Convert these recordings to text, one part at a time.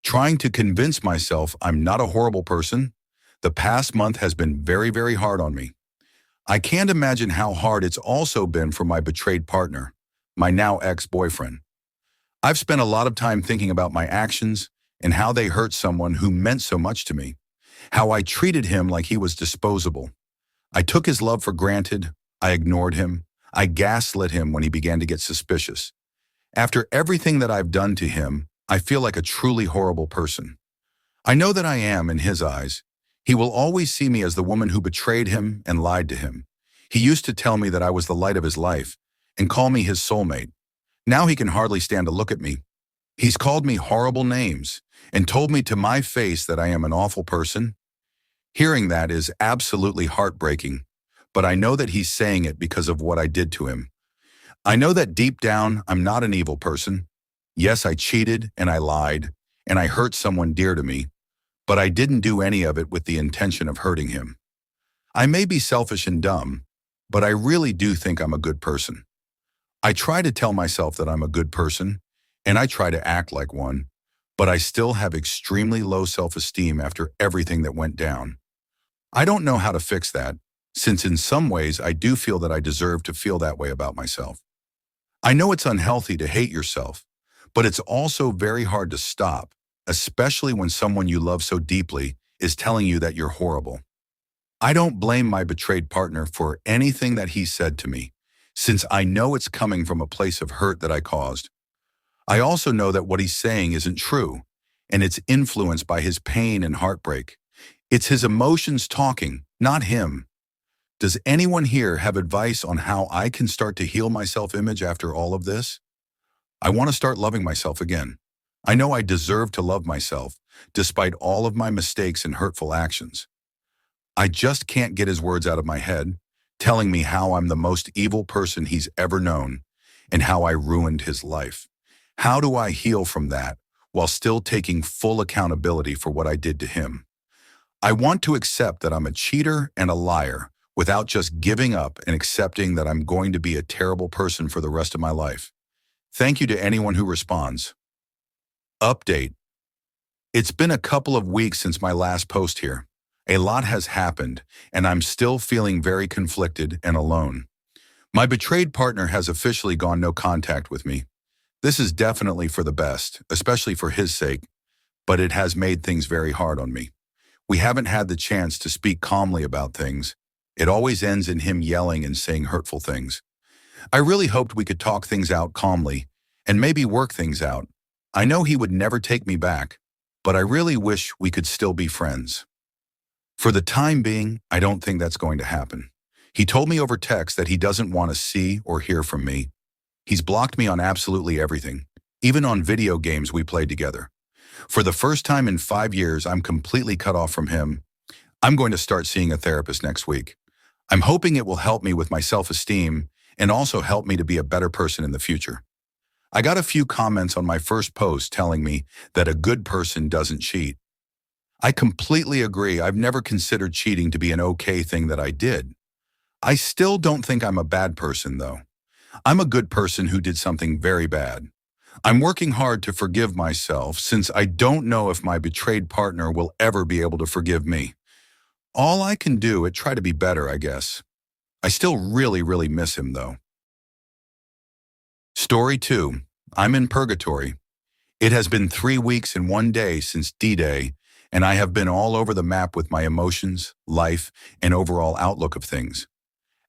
Trying to convince myself I'm not a horrible person. The past month has been very, very hard on me. I can't imagine how hard it's also been for my betrayed partner, my now ex-boyfriend. I've spent a lot of time thinking about my actions and how they hurt someone who meant so much to me, how I treated him like he was disposable. I took his love for granted, I ignored him, I gaslit him when he began to get suspicious. After everything that I've done to him, I feel like a truly horrible person. I know that I am in his eyes. He will always see me as the woman who betrayed him and lied to him. He used to tell me that I was the light of his life and call me his soulmate. Now he can hardly stand to look at me. He's called me horrible names and told me to my face that I am an awful person. Hearing that is absolutely heartbreaking, but I know that he's saying it because of what I did to him. I know that deep down, I'm not an evil person. Yes, I cheated and I lied and I hurt someone dear to me, but I didn't do any of it with the intention of hurting him. I may be selfish and dumb, but I really do think I'm a good person. I try to tell myself that I'm a good person, and I try to act like one, but I still have extremely low self-esteem after everything that went down. I don't know how to fix that, since in some ways I do feel that I deserve to feel that way about myself. I know it's unhealthy to hate yourself, but it's also very hard to stop, especially when someone you love so deeply is telling you that you're horrible. I don't blame my betrayed partner for anything that he said to me, since I know it's coming from a place of hurt that I caused. I also know that what he's saying isn't true, and it's influenced by his pain and heartbreak. It's his emotions talking, not him. Does anyone here have advice on how I can start to heal my self-image after all of this? I want to start loving myself again. I know I deserve to love myself, despite all of my mistakes and hurtful actions. I just can't get his words out of my head, telling me how I'm the most evil person he's ever known, and how I ruined his life. How do I heal from that, while still taking full accountability for what I did to him? I want to accept that I'm a cheater and a liar, without just giving up and accepting that I'm going to be a terrible person for the rest of my life. Thank you to anyone who responds. Update. It's been a couple of weeks since my last post here. A lot has happened, and I'm still feeling very conflicted and alone. My betrayed partner has officially gone no contact with me. This is definitely for the best, especially for his sake, but it has made things very hard on me. We haven't had the chance to speak calmly about things. It always ends in him yelling and saying hurtful things. I really hoped we could talk things out calmly and maybe work things out. I know he would never take me back, but I really wish we could still be friends. For the time being, I don't think that's going to happen. He told me over text that he doesn't want to see or hear from me. He's blocked me on absolutely everything, even on video games we played together. For the first time in 5 years, I'm completely cut off from him. I'm going to start seeing a therapist next week. I'm hoping it will help me with my self-esteem and also help me to be a better person in the future. I got a few comments on my first post telling me that a good person doesn't cheat. I completely agree. I've never considered cheating to be an okay thing that I did. I still don't think I'm a bad person, though. I'm a good person who did something very bad. I'm working hard to forgive myself since I don't know if my betrayed partner will ever be able to forgive me. All I can do is try to be better, I guess. I still really, really miss him, though. Story 2. I'm in purgatory. It has been 3 weeks and 1 day since D-Day, and I have been all over the map with my emotions, life, and overall outlook of things.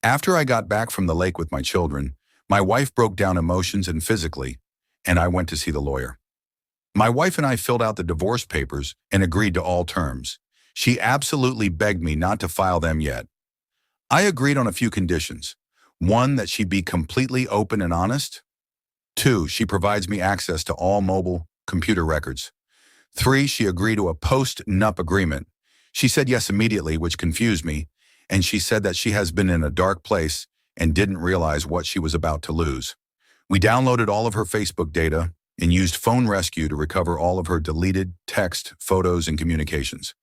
After I got back from the lake with my children, my wife broke down emotions and physically, and I went to see the lawyer. My wife and I filled out the divorce papers and agreed to all terms. She absolutely begged me not to file them yet. I agreed on a few conditions. 1, that she be completely open and honest. 2, she provides me access to all mobile computer records. 3, she agreed to a post-nup agreement. She said yes immediately, which confused me, and she said that she has been in a dark place and didn't realize what she was about to lose. We downloaded all of her Facebook data and used phone rescue to recover all of her deleted text, photos, and communications.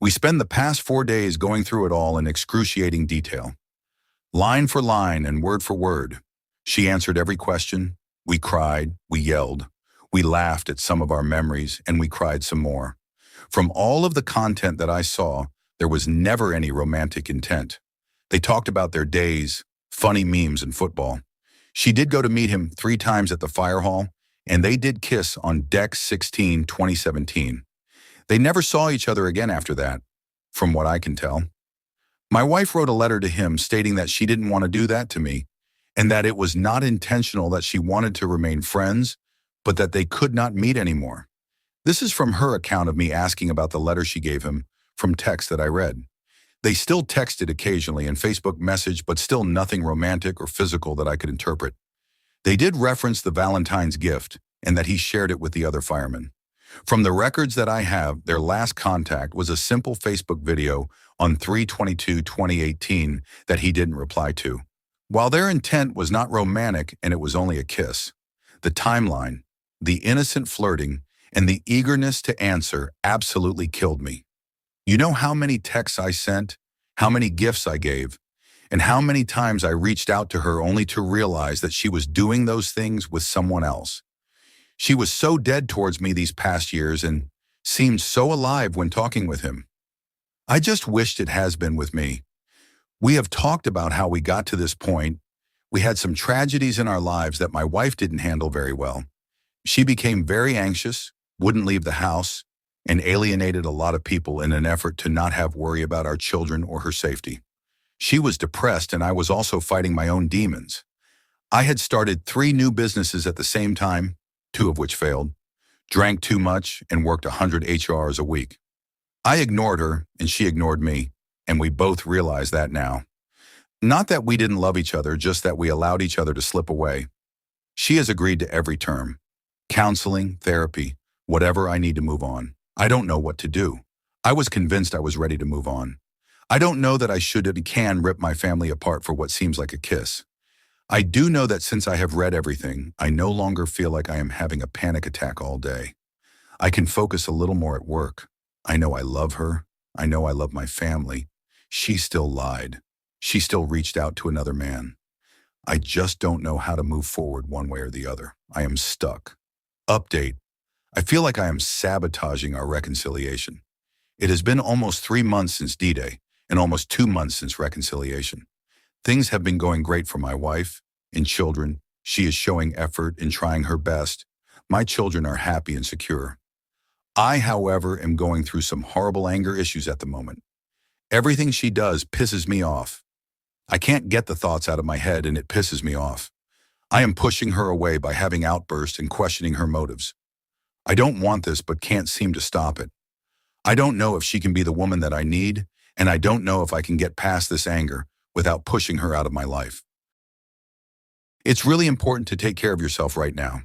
We spend the past 4 days going through it all in excruciating detail. Line for line and word for word. She answered every question. We cried, we yelled. We laughed at some of our memories and we cried some more. From all of the content that I saw, there was never any romantic intent. They talked about their days, funny memes, and football. She did go to meet him 3 times at the fire hall, and they did kiss on Deck 16, 2017. They never saw each other again after that, from what I can tell. My wife wrote a letter to him stating that she didn't want to do that to me, and that it was not intentional, that she wanted to remain friends, but that they could not meet anymore. This is from her account of me asking about the letter she gave him from text that I read. They still texted occasionally and Facebook messaged, but still nothing romantic or physical that I could interpret. They did reference the Valentine's gift and that he shared it with the other firemen. From the records that I have, their last contact was a simple Facebook video on 3/22/2018 that he didn't reply to. While their intent was not romantic and it was only a kiss, the timeline, the innocent flirting, and the eagerness to answer absolutely killed me. You know how many texts I sent, how many gifts I gave, and how many times I reached out to her only to realize that she was doing those things with someone else. She was so dead towards me these past years and seemed so alive when talking with him. I just wished it has been with me. We have talked about how we got to this point. We had some tragedies in our lives that my wife didn't handle very well. She became very anxious, wouldn't leave the house, and alienated a lot of people in an effort to not have worry about our children or her safety. She was depressed, and I was also fighting my own demons. I had started 3 new businesses at the same time, 2 of which failed, drank too much, and worked 100 hours a week. I ignored her, and she ignored me, and we both realize that now. Not that we didn't love each other, just that we allowed each other to slip away. She has agreed to every term. Counseling, therapy, whatever I need to move on. I don't know what to do. I was convinced I was ready to move on. I don't know that I should and can rip my family apart for what seems like a kiss. I do know that since I have read everything, I no longer feel like I am having a panic attack all day. I can focus a little more at work. I know I love her. I know I love my family. She still lied. She still reached out to another man. I just don't know how to move forward one way or the other. I am stuck. Update. I feel like I am sabotaging our reconciliation. It has been almost 3 months since D-Day and almost 2 months since reconciliation. Things have been going great for my wife and children. She is showing effort and trying her best. My children are happy and secure. I, however, am going through some horrible anger issues at the moment. Everything she does pisses me off. I can't get the thoughts out of my head and it pisses me off. I am pushing her away by having outbursts and questioning her motives. I don't want this but can't seem to stop it. I don't know if she can be the woman that I need, and I don't know if I can get past this anger without pushing her out of my life. It's really important to take care of yourself right now.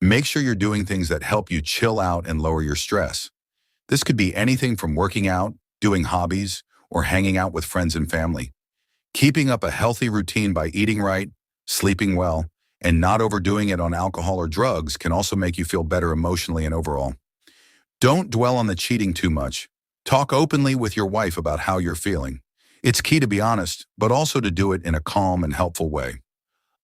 Make sure you're doing things that help you chill out and lower your stress. This could be anything from working out, doing hobbies, or hanging out with friends and family. Keeping up a healthy routine by eating right, sleeping well, and not overdoing it on alcohol or drugs can also make you feel better emotionally and overall. Don't dwell on the cheating too much. Talk openly with your wife about how you're feeling. It's key to be honest, but also to do it in a calm and helpful way.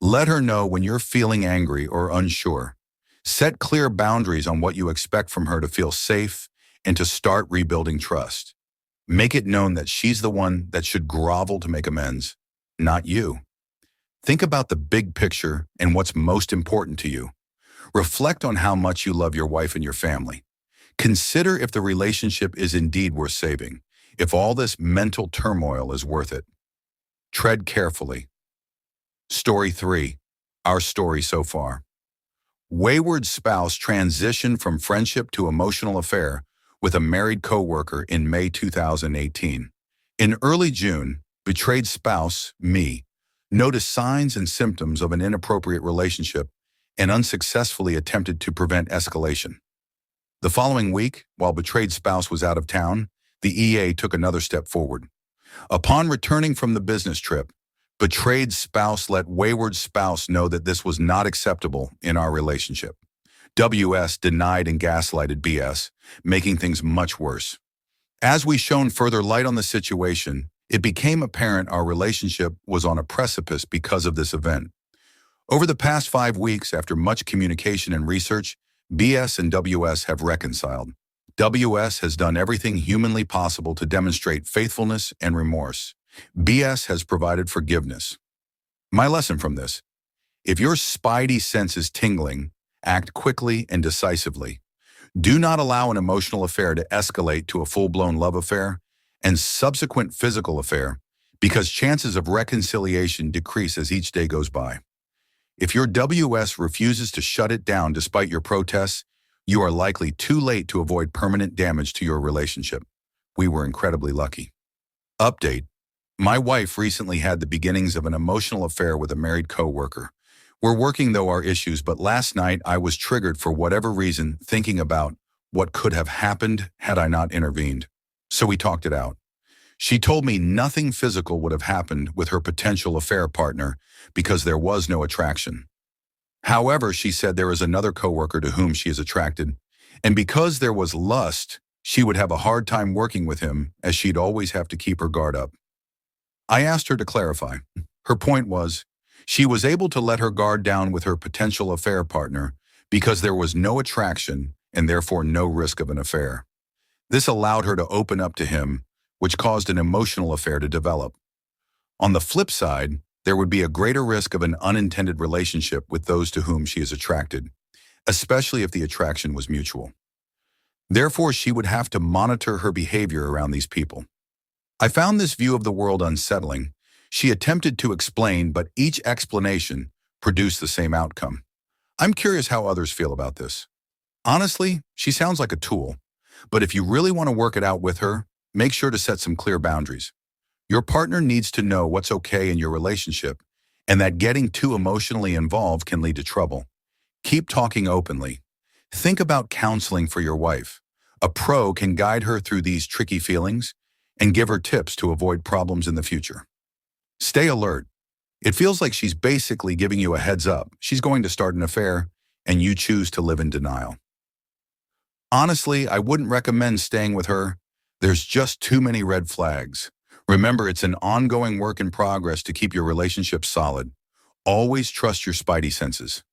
Let her know when you're feeling angry or unsure. Set clear boundaries on what you expect from her to feel safe and to start rebuilding trust. Make it known that she's the one that should grovel to make amends, not you. Think about the big picture and what's most important to you. Reflect on how much you love your wife and your family. Consider if the relationship is indeed worth saving, if all this mental turmoil is worth it. Tread carefully. Story 3. Our story so far. Wayward spouse transitioned from friendship to emotional affair with a married co-worker in May 2018. In early June, betrayed spouse, me, noticed signs and symptoms of an inappropriate relationship and unsuccessfully attempted to prevent escalation. The following week, while betrayed spouse was out of town, the EA took another step forward. Upon returning from the business trip, betrayed spouse let wayward spouse know that this was not acceptable in our relationship. WS denied and gaslighted BS, making things much worse. As we shone further light on the situation, it became apparent our relationship was on a precipice because of this event. Over the past 5 weeks, after much communication and research, BS and WS have reconciled. WS has done everything humanly possible to demonstrate faithfulness and remorse. BS has provided forgiveness. My lesson from this: if your spidey sense is tingling, act quickly and decisively. Do not allow an emotional affair to escalate to a full-blown love affair and subsequent physical affair, because chances of reconciliation decrease as each day goes by. If your WS refuses to shut it down despite your protests, you are likely too late to avoid permanent damage to your relationship. We were incredibly lucky. Update: my wife recently had the beginnings of an emotional affair with a married coworker. We're working though our issues, but last night I was triggered for whatever reason, thinking about what could have happened had I not intervened. So we talked it out. She told me nothing physical would have happened with her potential affair partner because there was no attraction. However, she said there is another coworker to whom she is attracted, and because there was lust, she would have a hard time working with him as she'd always have to keep her guard up. I asked her to clarify. Her point was, she was able to let her guard down with her potential affair partner because there was no attraction and therefore no risk of an affair. This allowed her to open up to him, which caused an emotional affair to develop. On the flip side, there would be a greater risk of an unintended relationship with those to whom she is attracted, especially if the attraction was mutual. Therefore, she would have to monitor her behavior around these people. I found this view of the world unsettling. She attempted to explain, but each explanation produced the same outcome. I'm curious how others feel about this. Honestly, she sounds like a tool, but if you really want to work it out with her, make sure to set some clear boundaries. Your partner needs to know what's okay in your relationship and that getting too emotionally involved can lead to trouble. Keep talking openly. Think about counseling for your wife. A pro can guide her through these tricky feelings and give her tips to avoid problems in the future. Stay alert. It feels like she's basically giving you a heads up. She's going to start an affair, and you choose to live in denial. Honestly, I wouldn't recommend staying with her. There's just too many red flags. Remember, it's an ongoing work in progress to keep your relationship solid. Always trust your spidey senses.